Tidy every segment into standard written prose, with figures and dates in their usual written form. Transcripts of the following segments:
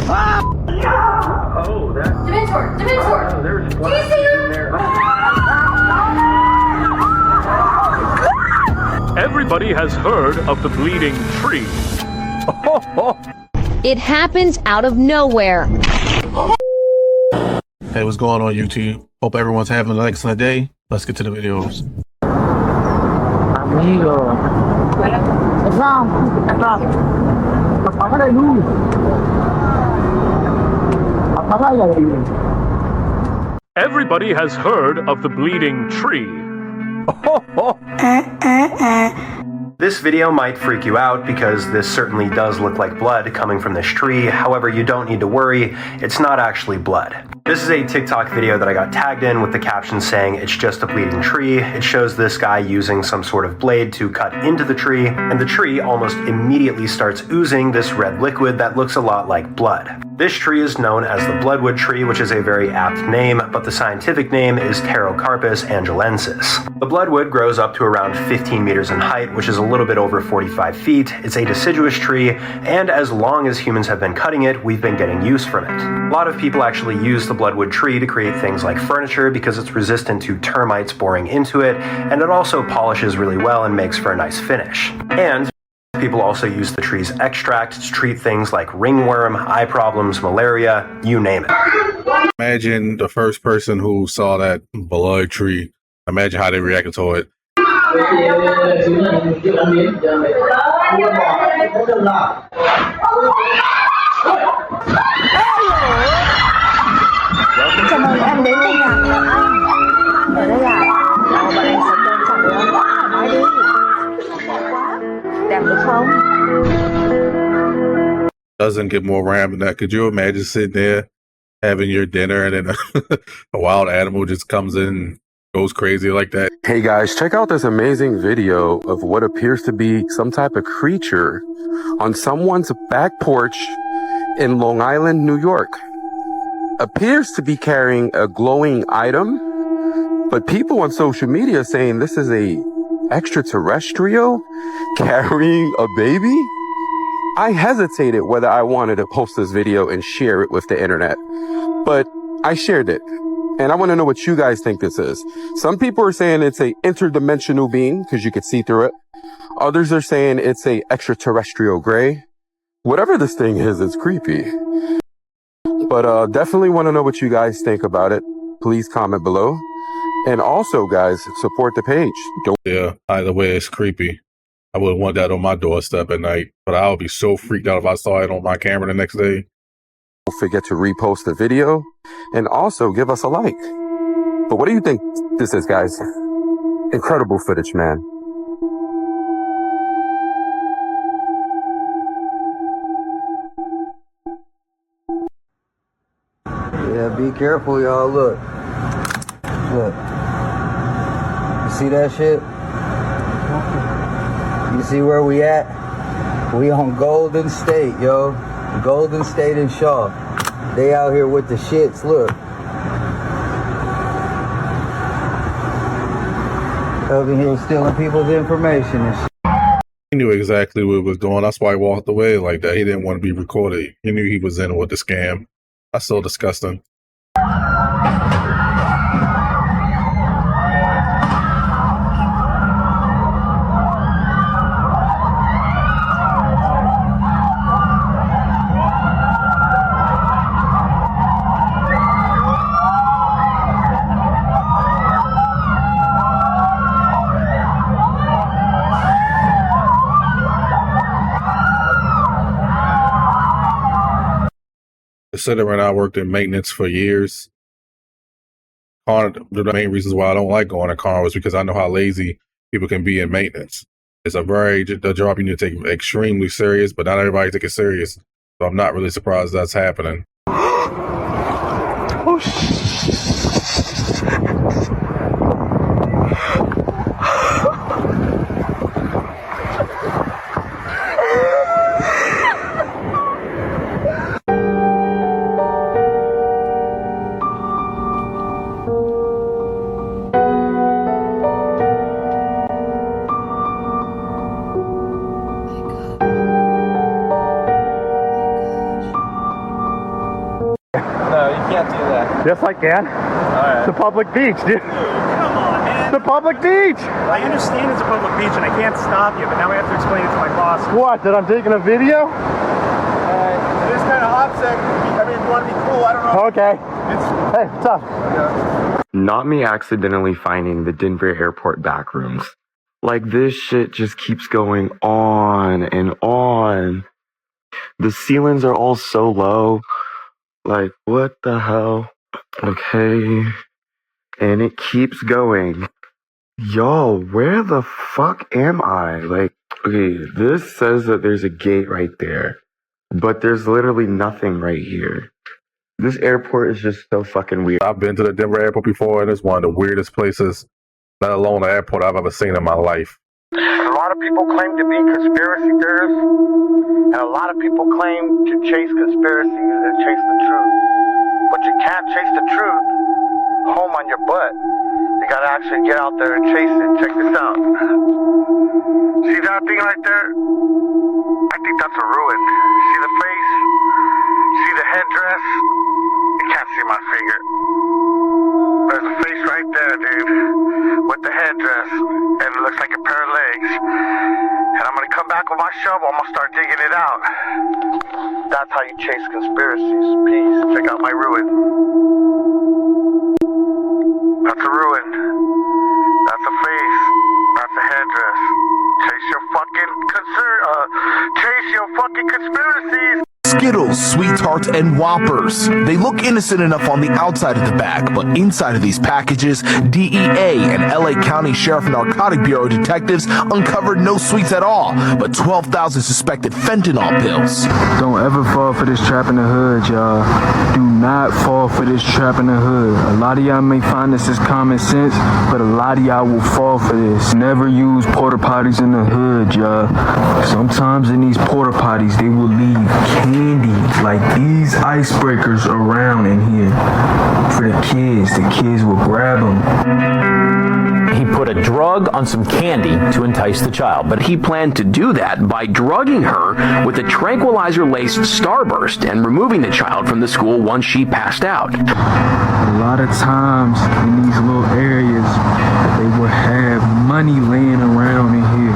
Oh, that's... Dementor! Dementor! There's Do you see him? Everybody has heard of the bleeding tree. It happens out of nowhere. Hey, what's going on, YouTube? Hope everyone's having an excellent day. Let's get to the videos. Amigo. Apaga la luz. Apaga la luz. Everybody has heard of the bleeding tree. This video might freak you out because this certainly does look like blood coming from this tree. However, you don't need to worry, it's not actually blood. This is a TikTok video that I got tagged in with the caption saying it's just a bleeding tree. It shows this guy using some sort of blade to cut into the tree, and the tree almost immediately starts oozing this red liquid that looks a lot like blood. This tree is known as the bloodwood tree, which is a very apt name, but the scientific name is Pterocarpus angelensis. The bloodwood grows up to around 15 meters in height, which is a little bit over 45 feet. It's a deciduous tree, and as long as humans have been cutting it, we've been getting use from it. A lot of people actually use the bloodwood tree to create things like furniture because it's resistant to termites boring into it, and it also polishes really well and makes for a nice finish. And people also use the tree's extract to treat things like ringworm, eye problems, malaria, you name it. Imagine the first person who saw that blood tree. Imagine how they reacted to it. Chào mừng em đến với nhà của anh. Ở đây à? Chào bạn anh sống đơn giản lắm. Nói đi. Đẹp quá. Đẹp được không? Doesn't get more random than that. Could you imagine sitting there having your dinner and then a wild animal just comes in and goes crazy like that? Hey guys, check out this amazing video of what appears to be some type of creature on someone's back porch in Long Island, New York. Appears to be carrying a glowing item, but people on social media are saying this is a extraterrestrial carrying a baby. I hesitated whether I wanted to post this video and share it with the internet, but I shared it. And I want to know what you guys think this is. Some people are saying it's a interdimensional being because you could see through it. Others are saying it's a extraterrestrial gray. Whatever this thing is, it's creepy. But definitely want to know what you guys think about it. Please comment below. And also, guys, support the page. Yeah, either way, it's creepy. I wouldn't want that on my doorstep at night, but I would be so freaked out if I saw it on my camera the next day. Don't forget to repost the video and also give us a like. But what do you think this is, guys? Incredible footage, man. Yeah, be careful, y'all. Look. Look. You see that shit? You see where we at? We on Golden State, yo. Golden State and Shaw. They out here with the shits, look. Over here stealing people's information and shit. He knew exactly what he was doing. That's why he walked away like that. He didn't want to be recorded. He knew he was in with the scam. That's so disgusting. Considering I worked in maintenance for years, the main reasons why I don't like going to car was because I know how lazy people can be in maintenance. It's the job you need to take extremely serious, but not everybody take it serious. So I'm not really surprised that's happening. Oh, Yes, I can. It's a public beach, dude. Come on, man. It's a public beach. I understand it's a public beach and I can't stop you, but now I have to explain it to my boss. What? That I'm taking a video? It is kind of hot sec. I mean, if you want to be cool, I don't know. Okay. Hey, what's up? Not me accidentally finding the Denver airport back rooms. Like, this shit just keeps going on and on. The ceilings are all so low. Like, what the hell? Okay. And it keeps going. Y'all, where the fuck am I? Like, okay, this says that there's a gate right there. But there's literally nothing right here. This airport is just so fucking weird. I've been to the Denver airport before, and it's one of the weirdest places, not alone the airport, I've ever seen in my life. A lot of people claim to be conspiracy theorists, and a lot of people claim to chase conspiracies and chase the truth. But you can't chase the truth home on your butt. You gotta actually get out there and chase it. Check this out. See that thing right there? I think that's a ruin. See the face? See the headdress? You can't see my finger. There's a face right there, dude, with the headdress, and it looks like a pair of legs. And I'm gonna come back with my shovel, I'm gonna start digging it out. That's how you chase conspiracies. Peace. Check out my ruin. That's a ruin. That's a face. That's a headdress. Chase your fucking conspiracies. Skittles, Sweethearts, and Whoppers. They look innocent enough on the outside of the bag, but inside of these packages, DEA and LA County Sheriff Narcotic Bureau detectives uncovered no sweets at all, but 12,000 suspected fentanyl pills. Don't ever fall for this trap in the hood, y'all. Do not fall for this trap in the hood. A lot of y'all may find this as common sense, but a lot of y'all will fall for this. Never use porta potties in the hood, y'all. Sometimes in these porta potties, they will leave candy like these icebreakers around in here for the kids. The kids will grab them. He put a drug on some candy to entice the child, but he planned to do that by drugging her with a tranquilizer-laced Starburst and removing the child from the school once she passed out. A lot of times in these little areas, they will have money laying around in here.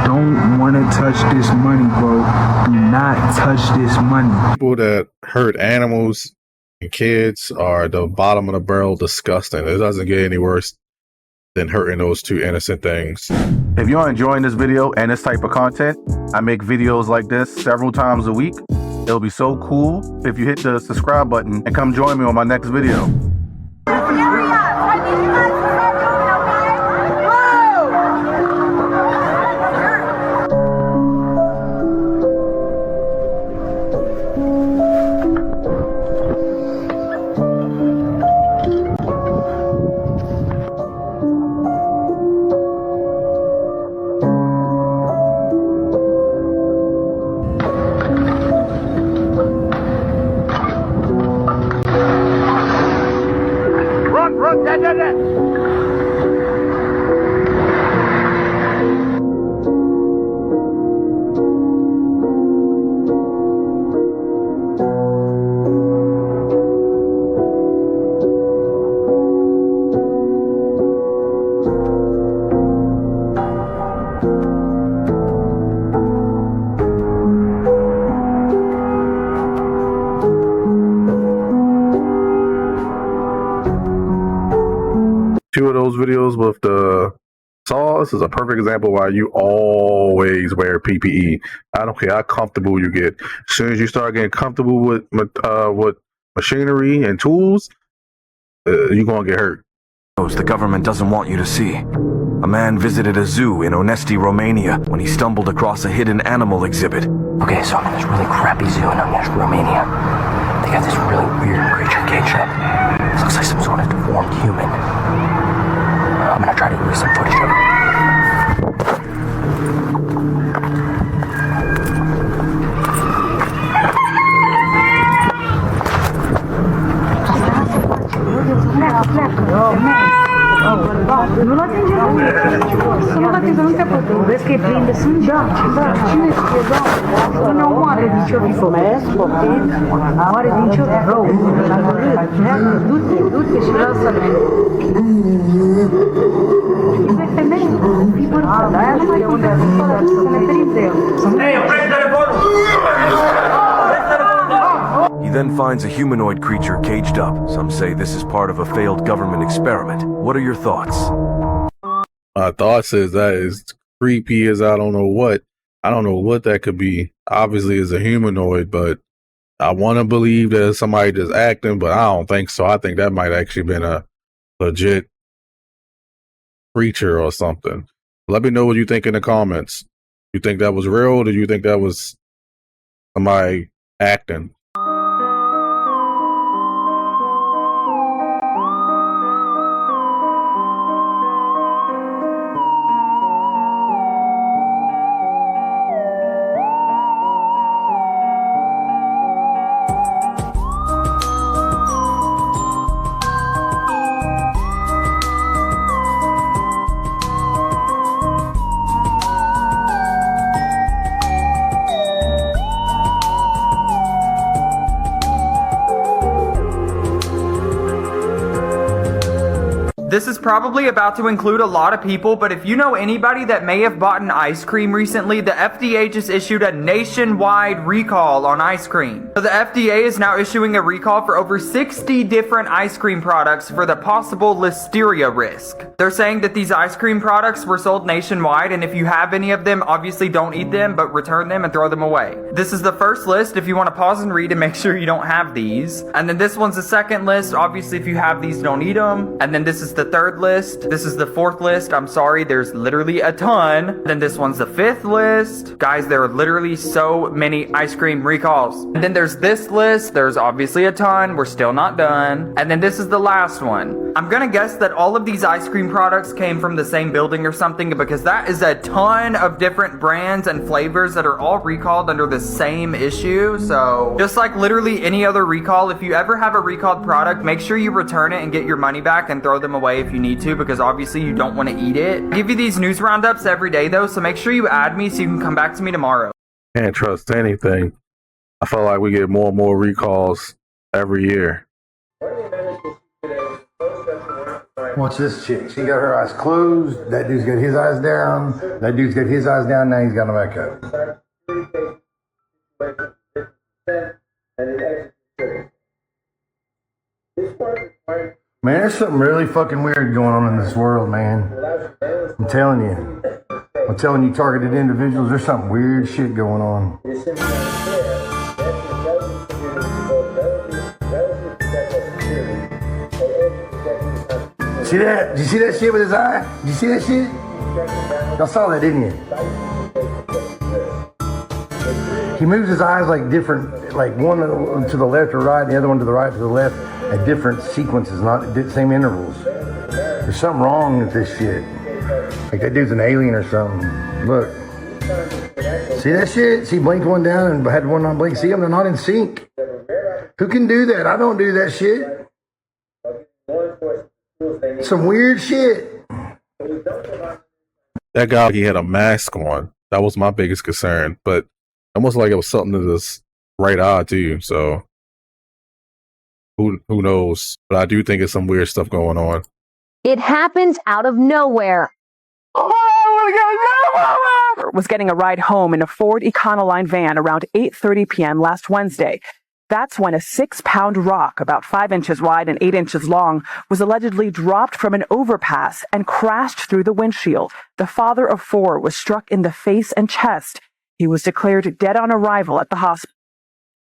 You don't want to touch this money, bro. Do not touch this money. People that hurt animals and kids are the bottom of the barrel disgusting. It doesn't get any worse than hurting those two innocent things. If you're enjoying this video and this type of content, I make videos like this several times a week. It'll be so cool if you hit the subscribe button and come join me on my next video. Two of those videos with the saws is a perfect example why you always wear PPE. I don't care how comfortable you get. As soon as you start getting comfortable with machinery and tools, you're going to get hurt. The government doesn't want you to see. A man visited a zoo in Onesti, Romania, when he stumbled across a hidden animal exhibit. Okay, so I'm in this really crappy zoo in Onesti, Romania. They got this really weird creature caged up. It looks like some sort of deformed human. I'm gonna try to use some footage of it. que prinde sunt cine că nu moare din ce filmez, poftim, moare din ce rău, du-te și lasă-ne. E femeie, fii bărbat, dar aia nu mai contează, să ne ferim de el. He then finds a humanoid creature caged up. Some say this is part of a failed government experiment. What are your thoughts? My thoughts is that is creepy as I don't know what. I don't know what that could be. Obviously, it's a humanoid, but I want to believe that it's somebody just acting, but I don't think so. I think that might actually been a legit creature or something. Let me know what you think in the comments. You think that was real, or do you think that was somebody acting? This is probably about to include a lot of people, but if you know anybody that may have bought an ice cream recently, the FDA just issued a nationwide recall on ice cream. So the FDA is now issuing a recall for over 60 different ice cream products for the possible listeria risk. They're saying that these ice cream products were sold nationwide, and if you have any of them, obviously don't eat them, but return them and throw them away. This is the first list if you want to pause and read and make sure you don't have these. And then this one's the second list. Obviously, if you have these, don't eat them. And then this is the third list. This is the fourth list. I'm sorry, there's literally a ton. Then this one's the fifth list. Guys, there are literally so many ice cream recalls. And then there's this list. There's obviously a ton. We're still not done. And then this is the last one. I'm gonna guess that all of these ice cream products came from the same building or something, because that is a ton of different brands and flavors that are all recalled under the same issue. So just like literally any other recall, if you ever have a recalled product, make sure you return it and get your money back and throw them away if you need to, because obviously you don't want to eat it. I give you these news roundups every day though, so make sure you add me so you can come back to me tomorrow. Can't trust anything. I feel like we get more and more recalls every year. Watch this chick. She got her eyes closed. That dude's got his eyes down. That dude's got his eyes down. Now he's got them back up. Man, there's something really fucking weird going on in this world, man. I'm telling you. I'm telling you, targeted individuals, there's something weird shit going on. See that? Did you see that shit with his eye? Did you see that shit? Y'all saw that, didn't you? He moves his eyes like different, like one to the left or right, and the other one to the right to the left at different sequences, not at the same intervals. There's something wrong with this shit. Like that dude's an alien or something. Look. See that shit? See, blinked one down and had one not blink. See them? They're not in sync. Who can do that? I don't do that shit. Some weird shit. That guy, he had a mask on. That was my biggest concern. But almost like it was something to this right eye too. So who knows? But I do think it's some weird stuff going on. It happens out of nowhere. Was getting a ride home in a Ford Econoline van around 8:30 p.m. last Wednesday. That's when a 6-pound rock, about 5 inches wide and 8 inches long, was allegedly dropped from an overpass and crashed through the windshield. The father of 4 was struck in the face and chest. He was declared dead on arrival at the hospital.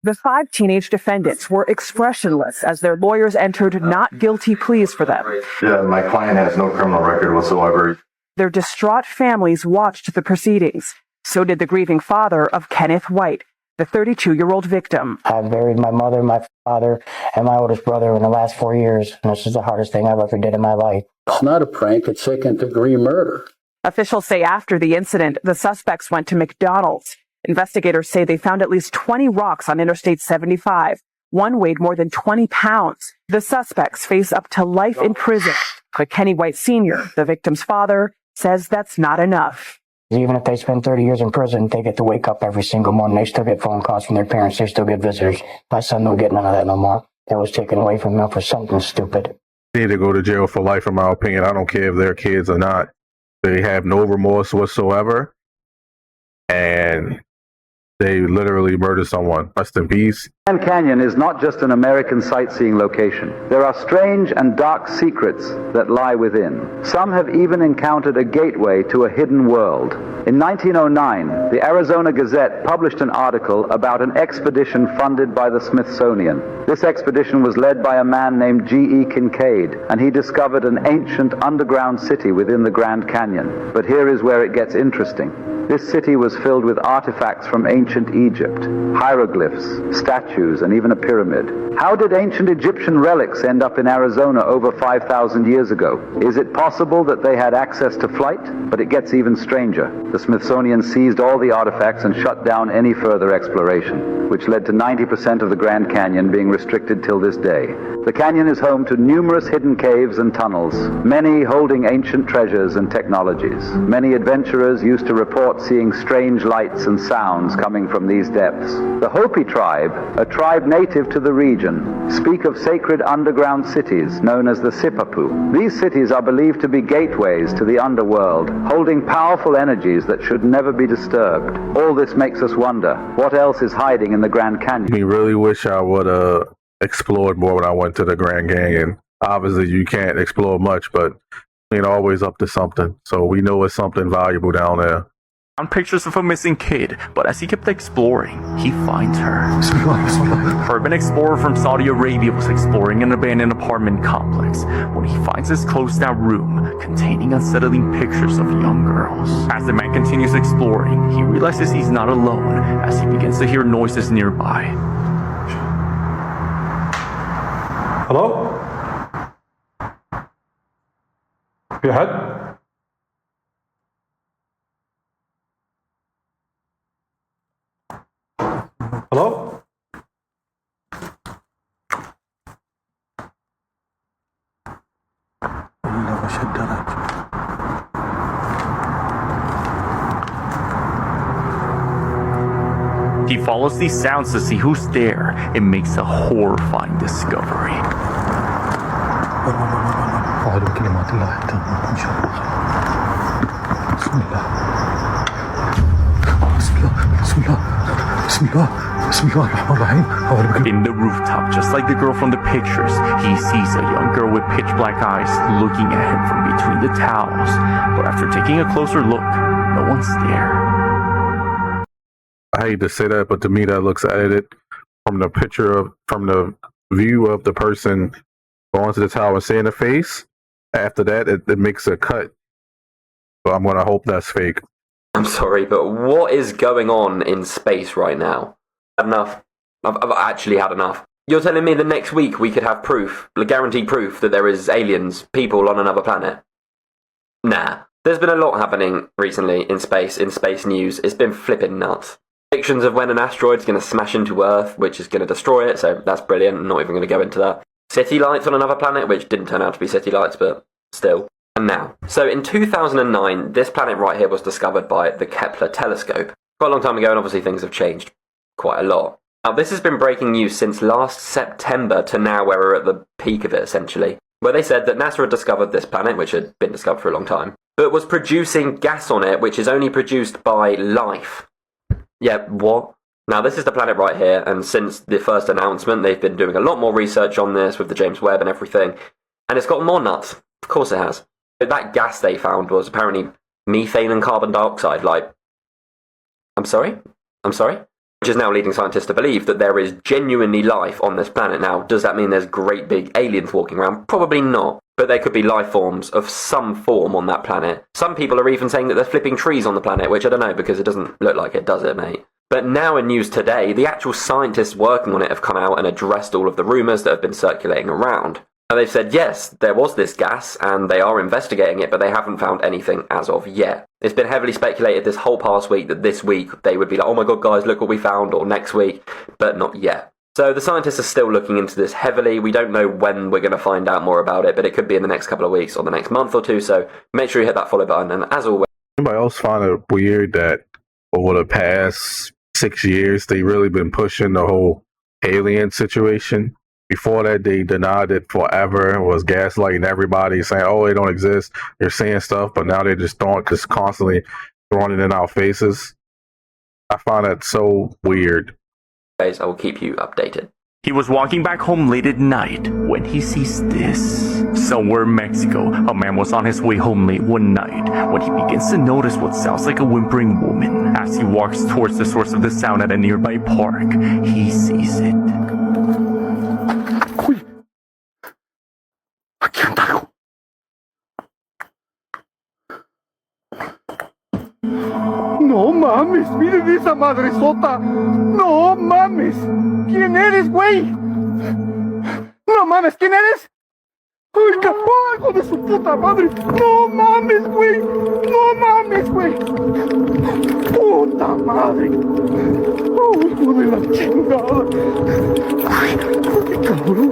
The 5 teenage defendants were expressionless as their lawyers entered not guilty pleas for them. Yeah, my client has no criminal record whatsoever. Their distraught families watched the proceedings. So did the grieving father of Kenneth White, the 32-year-old victim. I've buried my mother, my father, and my oldest brother in the last 4 years. And this is the hardest thing I've ever did in my life. It's not a prank, it's second-degree murder. Officials say after the incident, the suspects went to McDonald's. Investigators say they found at least 20 rocks on Interstate 75. One weighed more than 20 pounds. The suspects face up to life in prison. But Kenny White Sr., the victim's father, says that's not enough. Even if they spend 30 years in prison, they get to wake up every single morning. They still get phone calls from their parents. They still get visitors. My son don't get none of that no more. That was taken away from him for something stupid. They need to go to jail for life, in my opinion. I don't care if they're kids or not. They have no remorse whatsoever. And they literally murdered someone. Rest in peace. Grand Canyon is not just an American sightseeing location. There are strange and dark secrets that lie within. Some have even encountered a gateway to a hidden world. In 1909, the Arizona Gazette published an article about an expedition funded by the Smithsonian. This expedition was led by a man named G.E. Kincaid, and he discovered an ancient underground city within the Grand Canyon. But here is where it gets interesting. This city was filled with artifacts from ancient Egypt, hieroglyphs, statues, and even a pyramid. How did ancient Egyptian relics end up in Arizona over 5,000 years ago? Is it possible that they had access to flight? But it gets even stranger. The Smithsonian seized all the artifacts and shut down any further exploration, which led to 90% of the Grand Canyon being restricted till this day. The canyon is home to numerous hidden caves and tunnels, many holding ancient treasures and technologies. Many adventurers used to report seeing strange lights and sounds coming from these depths. The Hopi tribe, a tribe native to the region, speak of sacred underground cities known as the Sipapu. These cities are believed to be gateways to the underworld, holding powerful energies that should never be disturbed. All this makes us wonder, what else is hiding in the Grand Canyon? I really wish I would have explored more when I went to the Grand Canyon. Obviously, you can't explore much, but you're always up to something. So we know it's something valuable down there. Found pictures of a missing kid, but as he kept exploring, he finds her. Urban explorer from Saudi Arabia was exploring an abandoned apartment complex when he finds this closed-down room containing unsettling pictures of young girls. As the man continues exploring, he realizes he's not alone as he begins to hear noises nearby. Hello? Go ahead. Hello? He follows these sounds to see who's there and makes a horrifying discovery. In the rooftop, just like the girl from the pictures, he sees a young girl with pitch black eyes looking at him from between the towels. But after taking a closer look, no one's there. I hate to say that, but to me that looks edited from the view of the person going to the tower and seeing the face. After that, it makes a cut. So I'm going to hope that's fake. I'm sorry, but what is going on in space right now? Enough. I've actually had enough. You're telling me the next week we could have proof, guaranteed proof, that there is aliens, people on another planet? Nah. There's been a lot happening recently in space news. It's been flipping nuts. Predictions of when an asteroid's going to smash into Earth, which is going to destroy it, so that's brilliant. I'm not even going to go into that. City lights on another planet, which didn't turn out to be city lights, but still. And now. So in 2009, this planet right here was discovered by the Kepler telescope. Quite a long time ago, and obviously things have changed quite a lot. Now, this has been breaking news since last September to now, where we're at the peak of it, essentially, where they said that NASA had discovered this planet, which had been discovered for a long time, but was producing gas on it, which is only produced by life. Yeah, what? Now, this is the planet right here, and since the first announcement, they've been doing a lot more research on this with the James Webb and everything, and it's got more nuts. Of course it has. That gas they found was apparently methane and carbon dioxide, like... I'm sorry? Which is now leading scientists to believe that there is genuinely life on this planet. Now, does that mean there's great big aliens walking around? Probably not. But there could be life forms of some form on that planet. Some people are even saying that there's flipping trees on the planet, which I don't know, because it doesn't look like it, does it, mate? But now in news today, the actual scientists working on it have come out and addressed all of the rumours that have been circulating around. And they've said, yes, there was this gas, and they are investigating it, but they haven't found anything as of yet. It's been heavily speculated this whole past week that this week they would be like, oh my god, guys, look what we found, or next week, but not yet. So the scientists are still looking into this heavily. We don't know when we're going to find out more about it, but it could be in the next couple of weeks or the next month or two, so make sure you hit that follow button, and as always... Anybody else find it weird that over the past 6 years, they really been pushing the whole alien situation? Before that, they denied it forever, was gaslighting everybody, saying, oh, they don't exist. They're saying stuff, but now they're just constantly throwing it in our faces. I find that so weird. Guys, I will keep you updated. He was walking back home late at night when he sees this. Somewhere in Mexico, a man was on his way home late one night when he begins to notice what sounds like a whimpering woman. As he walks towards the source of the sound at a nearby park, he sees it. No mames, miren esa madresota. No mames. ¿Quién eres, güey? No mames, ¿quién eres? ¡Ay, hijo de su puta madre! ¡No mames, güey! ¡No mames, güey! ¡Puta madre! ¡Oh, hijo de la chingada! ¡Ay, cabrón!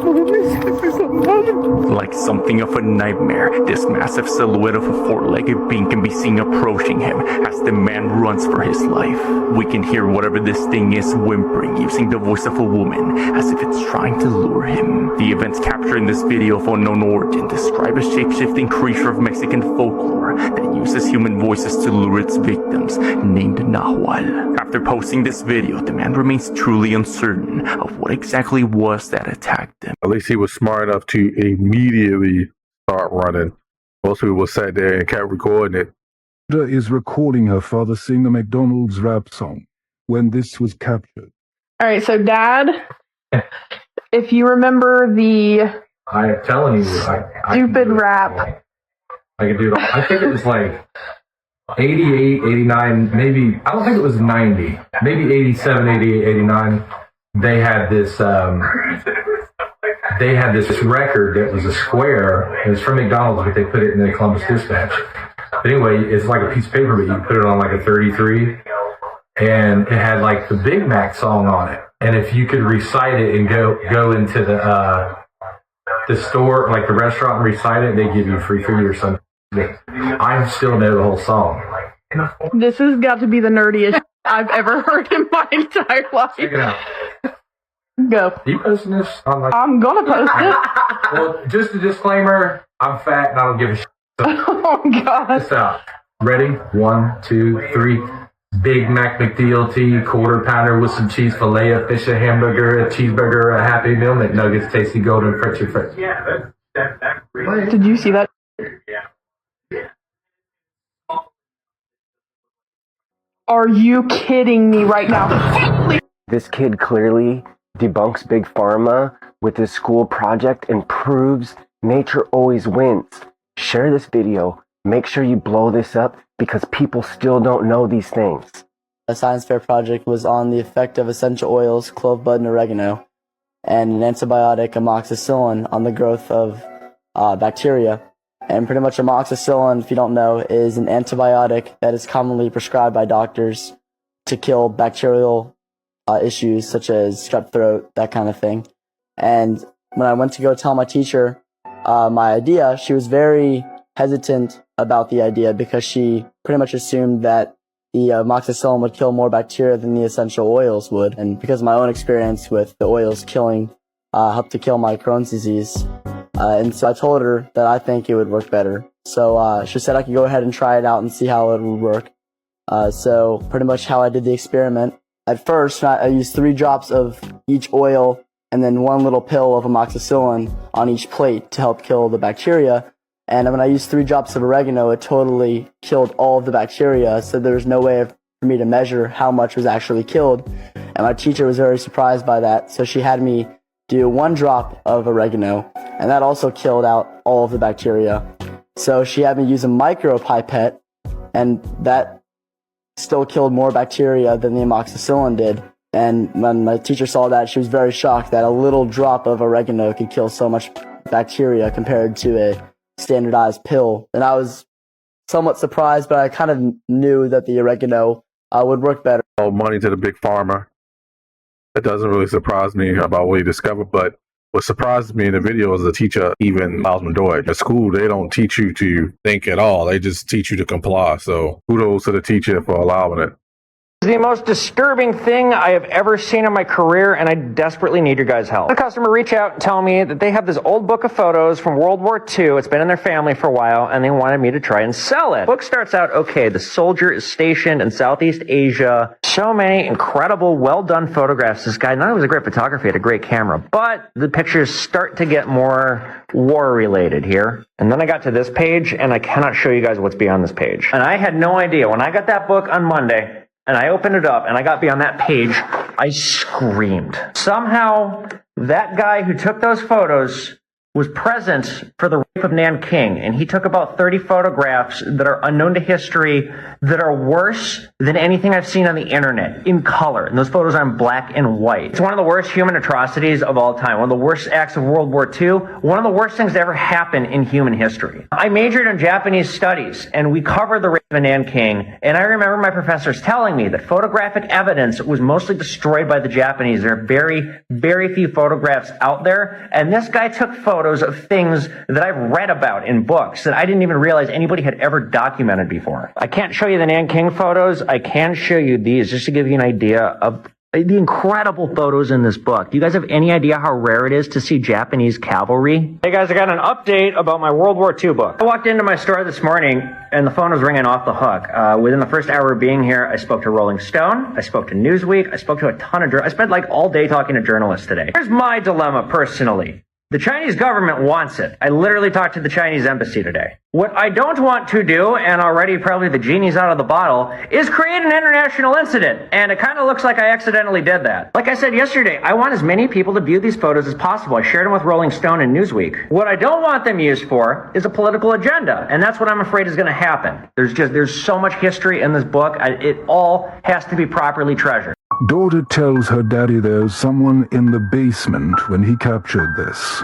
¡No mames, ¿qué es esa madre! Like something of a nightmare, this massive silhouette of a four-legged being can be seen approaching him as the man runs for his life. We can hear whatever this thing is whimpering using the voice of a woman as if it's trying to lure him. The events captured in this video of unknown origin describe a shape-shifting creature of Mexican folklore that uses human voices to lure its victims, named Nahual. After posting this video, the man remains truly uncertain of what exactly was that attacked him. At least he was smart enough to immediately start running. Most people sat there and kept recording it. Is recording her father sing the McDonald's rap song when this was captured. All right, so Dad, if you remember the I'm telling you, stupid rap. I can do it all. I think it was like 88, 89, maybe, I don't think it was 90, maybe 87, 88, 89. They had this record that was a square. It was from McDonald's, but they put it in the Columbus Dispatch. But anyway, it's like a piece of paper, but you put it on like a 33, and it had like the Big Mac song on it. And if you could recite it and go into the store, like the restaurant, and recite it, they give you free food or something. I still know the whole song. This has got to be the nerdiest I've ever heard in my entire life. Check it out. Go. Are you posting this on like? I'm gonna post it. Well, just a disclaimer: I'm fat and I don't give a shit. So oh God. Check this out. Ready? 1, 2, 3. Big Mac McDLT, quarter pounder with some cheese fillet, a fish, a hamburger, a cheeseburger, a Happy Meal, McNuggets, tasty golden Frenchy French. Yeah, Did you see that? Are you kidding me right now? This kid clearly debunks Big Pharma with his school project and proves nature always wins. Share this video. Make sure you blow this up because people still don't know these things. A science fair project was on the effect of essential oils, clove bud, and oregano, and an antibiotic, amoxicillin, on the growth of bacteria. And pretty much amoxicillin, if you don't know, is an antibiotic that is commonly prescribed by doctors to kill bacterial issues such as strep throat, that kind of thing. And when I went to go tell my teacher my idea, she was very hesitant about the idea because she pretty much assumed that the amoxicillin would kill more bacteria than the essential oils would. And because of my own experience with the oils helped to kill my Crohn's disease. And so I told her that I think it would work better. So she said I could go ahead and try it out and see how it would work. So pretty much how I did the experiment. At first, I used 3 drops of each oil and then 1 little pill of amoxicillin on each plate to help kill the bacteria. And when I used 3 drops of oregano, it totally killed all of the bacteria. So there was no way for me to measure how much was actually killed. And my teacher was very surprised by that. So she had me do 1 drop of oregano, and that also killed out all of the bacteria. So she had me use a micro pipette, and that still killed more bacteria than the amoxicillin did. And when my teacher saw that, she was very shocked that a little drop of oregano could kill so much bacteria compared to a standardized pill. And I was somewhat surprised, but I kind of knew that the oregano would work better. All money to the big pharma. It doesn't really surprise me about what he discovered, but What surprised me in the video is the teacher even allows me to do it. At school, they don't teach you to think at all. They just teach you to comply. So kudos to the teacher for allowing it. The most disturbing thing I have ever seen in my career, and I desperately need your guys' help. A customer reached out and tell me that they have this old book of photos from World War II. It's been in their family for a while, and they wanted me to try and sell it. The book starts out, okay, the soldier is stationed in Southeast Asia. So many incredible, well-done photographs. This guy not only was a great photographer, he had a great camera, but the pictures start to get more war-related here. And then I got to this page, and I cannot show you guys what's beyond this page. And I had no idea. When I got that book on Monday, and I opened it up and I got beyond that page, I screamed. Somehow, that guy who took those photos was present for the rape of Nanking, and he took about 30 photographs that are unknown to history that are worse than anything I've seen on the internet in color. And those photos are in black and white. It's one of the worst human atrocities of all time, one of the worst acts of World War II, one of the worst things to ever happen in human history. I majored in Japanese studies, and we covered the rape of Nanking, and I remember my professors telling me that photographic evidence was mostly destroyed by the Japanese. There are very, very few photographs out there, and this guy took photos of things that I've read about in books that I didn't even realize anybody had ever documented before. I can't show you the Nanking photos. I can show you these just to give you an idea of the incredible photos in this book. Do you guys have any idea how rare it is to see Japanese cavalry? Hey guys, I got an update about my World War II book. I walked into my store this morning and the phone was ringing off the hook. Within the first hour of being here, I spoke to Rolling Stone, I spoke to Newsweek, I spoke to a ton of I spent like all day talking to journalists today. Here's my dilemma personally. The Chinese government wants it. I literally talked to the Chinese embassy today. What I don't want to do, and already probably the genie's out of the bottle, is create an international incident. And it kind of looks like I accidentally did that. Like I said yesterday, I want as many people to view these photos as possible. I shared them with Rolling Stone and Newsweek. What I don't want them used for is a political agenda. And that's what I'm afraid is going to happen. There's so much history in this book. It all has to be properly treasured. Daughter tells her daddy there's someone in the basement when he captured this.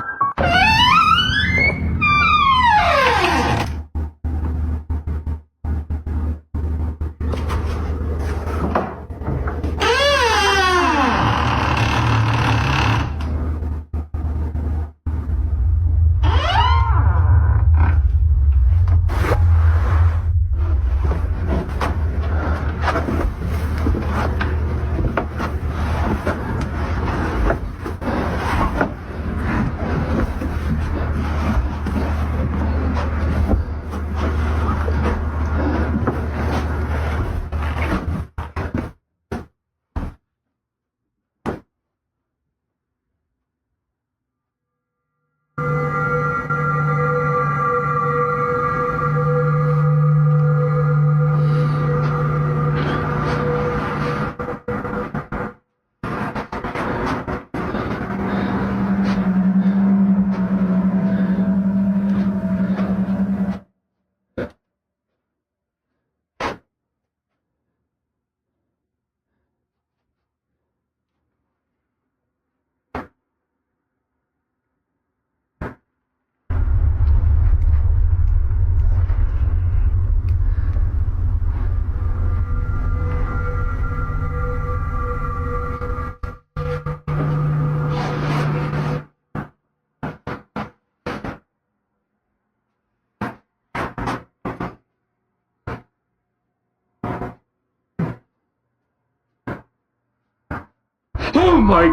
Oh my...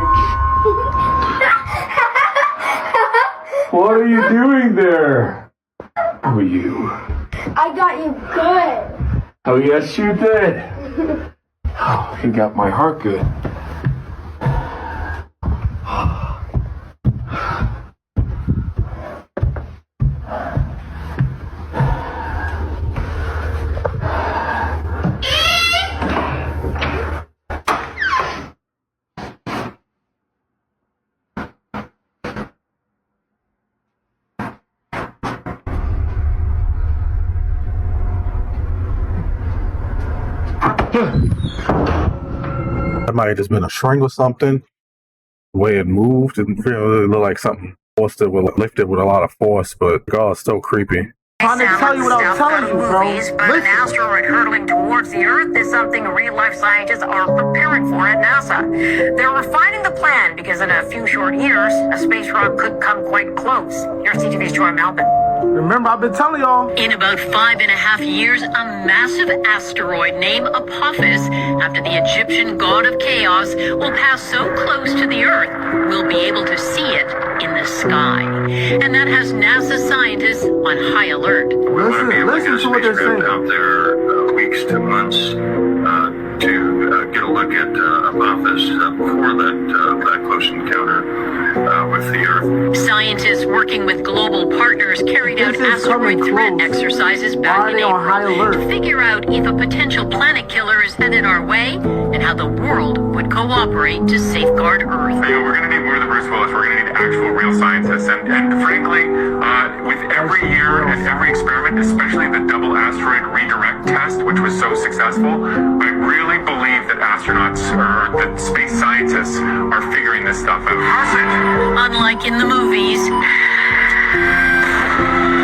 What are you doing there? Who are you? I got you good. Oh yes you did. Oh, you got my heart good. That might have just been a string or something. The way it moved, it looked like something lifted with a lot of force, but God, it's still creepy. Trying to tell you what I was telling you, bro. But an asteroid hurtling towards the Earth is something real-life scientists are preparing for at NASA. They're refining the plan because in a few short years, a space rock could come quite close. Here's CTV's Troy Malvin. Remember, I've been telling y'all. In about 5.5 years, a massive asteroid named Apophis, after the Egyptian god of chaos, will pass so close to the Earth, we'll be able to see it in the sky. And that has NASA scientists on high alert. Listen to what they're saying. Out there weeks to months to get a look at Apophis before that close encounter with the Earth. Scientists working with global partners carried out asteroid threat exercises back in April to figure out if a potential planet killer is headed our way and how the world would cooperate to safeguard Earth. We're going to need more than Bruce Willis. We're going to need actual real scientists. And frankly, with every year and every experiment, especially the double asteroid redirect test, which was so successful, I really believe that astronauts or that space scientists are figuring this stuff out. Unlike in the movies,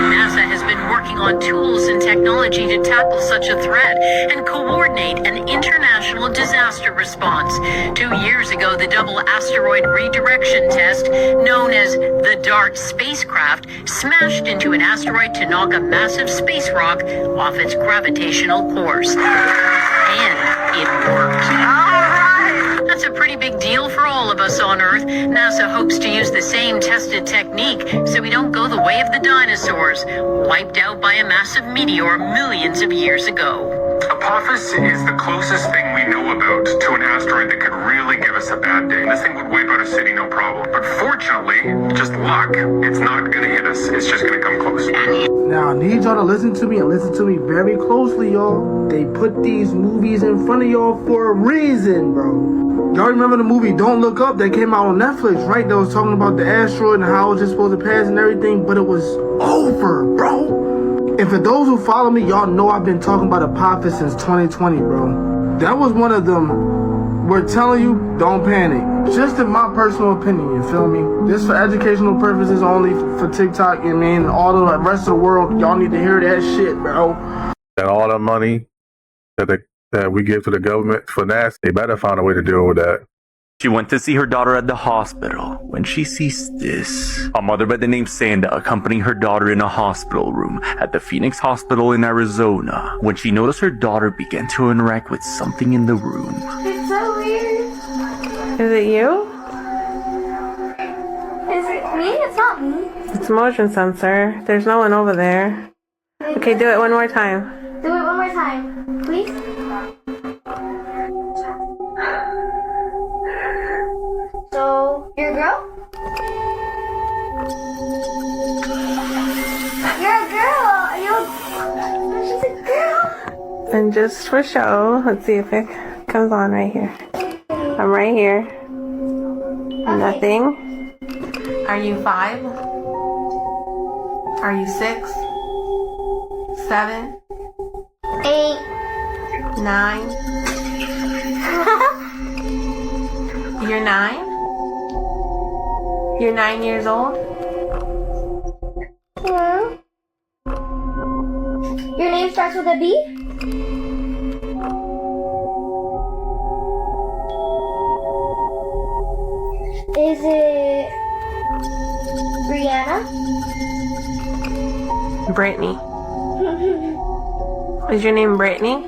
NASA has been working on tools and technology to tackle such a threat and coordinate an international disaster response. 2 years ago, the double asteroid redirection test, known as the DART spacecraft, smashed into an asteroid to knock a massive space rock off its gravitational course. And it worked. That's a pretty big deal for all of us on Earth. NASA hopes to use the same tested technique so we don't go the way of the dinosaurs, wiped out by a massive meteor millions of years ago. Apophis is the closest thing we know about to an asteroid that could really give us a bad day. This thing would wipe out a city, no problem. But fortunately, just luck, it's not going to hit us. It's just going to come close. Now, I need y'all to listen to me and listen to me very closely, y'all. They put these movies in front of y'all for a reason, bro. Y'all remember the movie Don't Look Up that came out on Netflix, right? That was talking about the asteroid and how it was just supposed to pass and everything, but it was over, bro. And for those who follow me, y'all know I've been talking about Apophis since 2020, bro. That was one of them. We're telling you, don't panic. Just in my personal opinion, you feel me? This for educational purposes only, for TikTok, you know what I mean? All the rest of the world, y'all need to hear that shit, bro. And all the money that we give to the government for NASA, they better find a way to deal with that. She went to see her daughter at the hospital when she sees this. A mother by the name Sanda accompanying her daughter in a hospital room at the Phoenix Hospital in Arizona when she noticed her daughter began to interact with something in the room. It's so weird. Is it you? Is it me? It's not me. It's motion sensor. There's no one over there. Okay, do it one more time. Do it one more time, please. So, you're a girl? You're a girl! She's a girl! And just for show, let's see if it comes on right here. I'm right here. Okay. Nothing. Are you 5? Are you 6? 7? 8? 9? You're 9? You're 9 years old? Yeah. Your name starts with a B? Is it Brianna? Brittany. Is your name Brittany?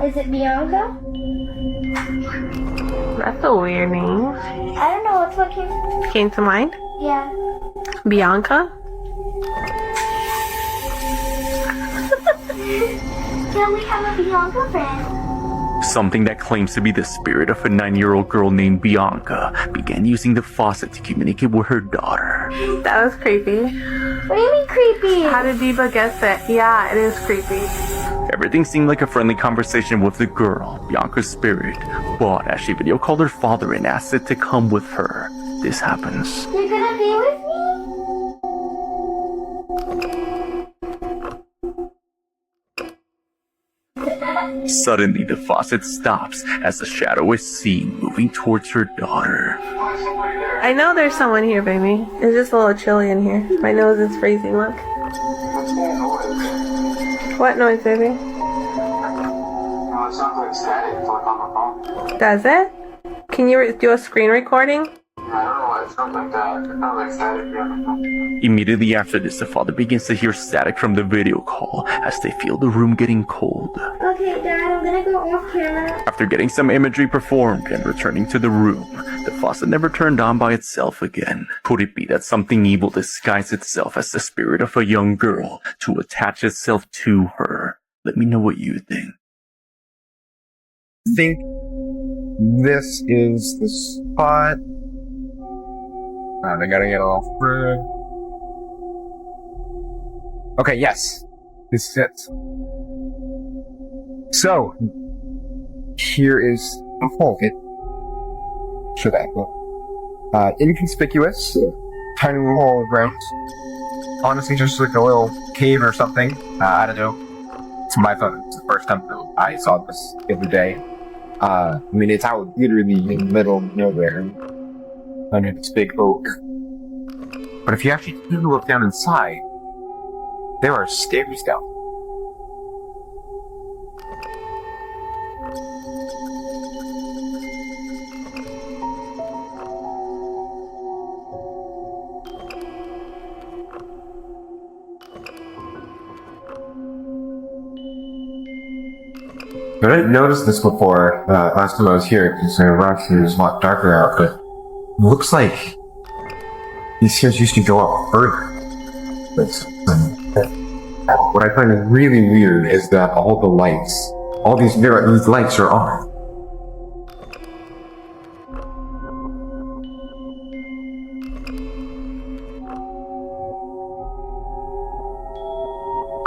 Is it Bianca? That's a weird name. I don't know, what's what Came to mind? Yeah. Bianca? Can we have a Bianca friend? Something that claims to be the spirit of a 9-year-old girl named Bianca began using the faucet to communicate with her daughter. That was creepy. What do you mean creepy? How did Diva guess it? Yeah, it is creepy. Everything seemed like a friendly conversation with the girl, Bianca's spirit, but as she video called her father and asked it to come with her, this happens. You're gonna be with me? Suddenly, the faucet stops as a shadow is seen moving towards her daughter. I know there's someone here, baby. It's just a little chilly in here. My nose is freezing, look. What noise, baby? No, it sounds like static, it's like on the phone. Does it? Can you do a screen recording? I don't know why it sounds like that. It sounds like static on the phone. Immediately after this, the father begins to hear static from the video call as they feel the room getting cold. Okay, Dad, I'm gonna go off camera. After getting some imagery performed and returning to the room, the faucet never turned on by itself again. Could it be that something evil disguised itself as the spirit of a young girl to attach itself to her? Let me know what you think. I think this is the spot. I gotta get off road. Okay, yes. This is it. So, here is a Faucet. Show that look. Inconspicuous. Tiny little hole around. Honestly, just like a little cave or something. I don't know. It's my phone. It's the first time that I saw this the other day. I mean, it's out literally in the middle of nowhere. Under this big oak. But if you actually look down inside, there are stairs down. I didn't notice this before last time I was here because the rocks is a lot darker out, but it looks like these stairs used to go up further. What I find really weird is that all the lights, all these lights are on.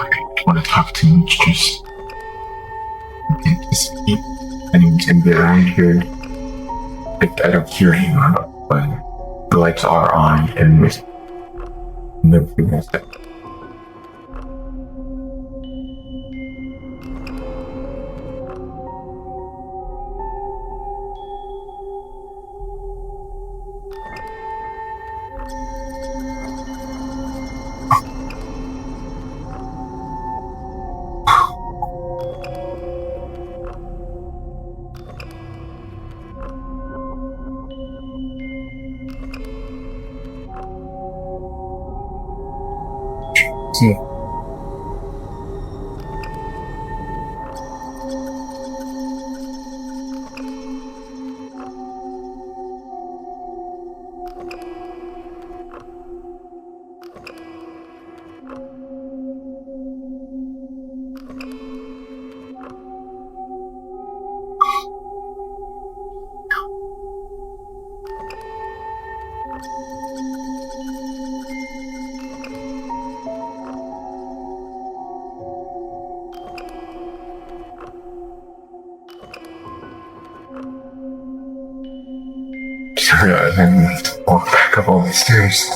I don't want to talk too much, just anticipate anyone's gonna be around here. I don't hear anyone, but the lights are on and everything else. See. Sorry, I then have to walk back up all these stairs.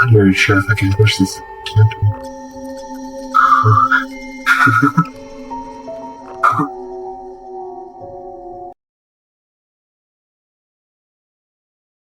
I'm not very sure if I can push this. Can't we?